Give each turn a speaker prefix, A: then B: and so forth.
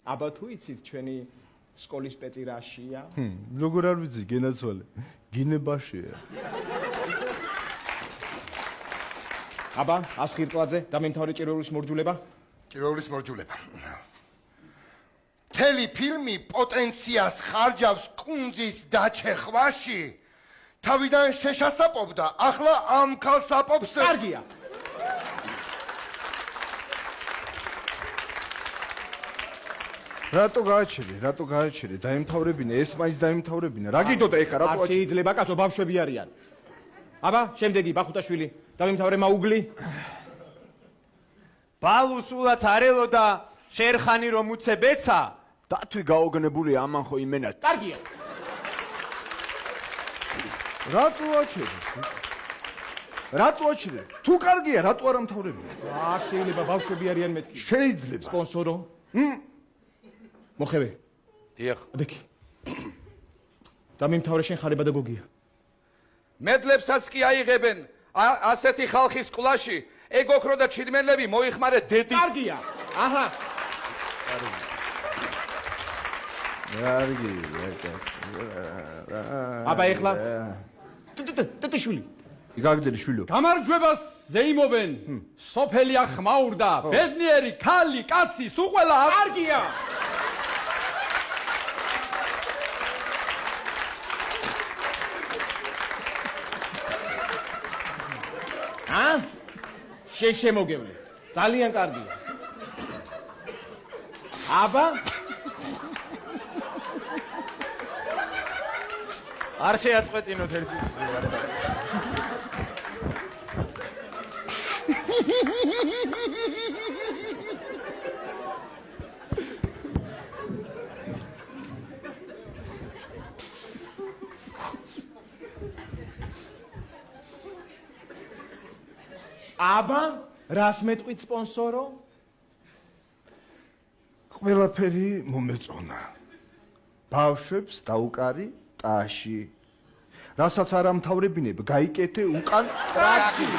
A: აბა თუ იცით ჩვენი სკოლის პეწი რაშია?
B: როგორ არ ვიცი გენაცვალე გინებაშია
A: აბა ასხირტლაძე დამემთავრე ჭირვეულის მორჯულება
C: ჭირვეულის მორჯულება მთელი ფილმი პოტენციას ხარჯავს კუნძის დაჩეხვაში თავიდან შეშასაპობდა ახლა ამ ქალს აპობს
A: კარგია
B: რატო გააჩერე დაემთავრებინე ეს მაინც დაემთავრებინე რა გიდოდა ეხა რატო
A: არ შეიძლება კაცო ბავშვები არიან აბა შემდეგი ბახუტაშვილი დამემთავრე მაუგლი
D: ბალუსულაც არელო და შერხანი რომ უცებეცა დათვი გაოგნებული ამან ხო იმენა
A: კარგია
B: რატო აჩერე თუ კარგია რატო არ ამთავრებინე
A: არ შეიძლება ბავშვები არიან მეთქი
B: შეიძლება
A: სპონსორო მოხევე
E: დიახ
A: დექი დამემთავრე შენ ხარება და გოგია
E: მედლებსაც კი აიღებენ ასეთი ხალხის კლასში ეგოქრო და ჩირმელები მოიხმარე დედის
A: კარგია აჰა აბა ეხლა ტიტიშვილი
B: გაგდელი შვილო
F: გამარჯვებას ზეიმობენ სოფელი ახმაურდა ბედნიერი ქალი კაცი სულ ყველა
A: კარგია შეშემოგევლე ძალიან კარგია აბა
D: არ შეაწყვეტინოთ ერთი
A: აბა რას მეტყვით სპონსორო
B: ყველაფერი მომეწონა ბავშვებს დაუკარი ტაში რასაც არ ამთავრებინებ გაიკეთე უკან
A: ტრაქში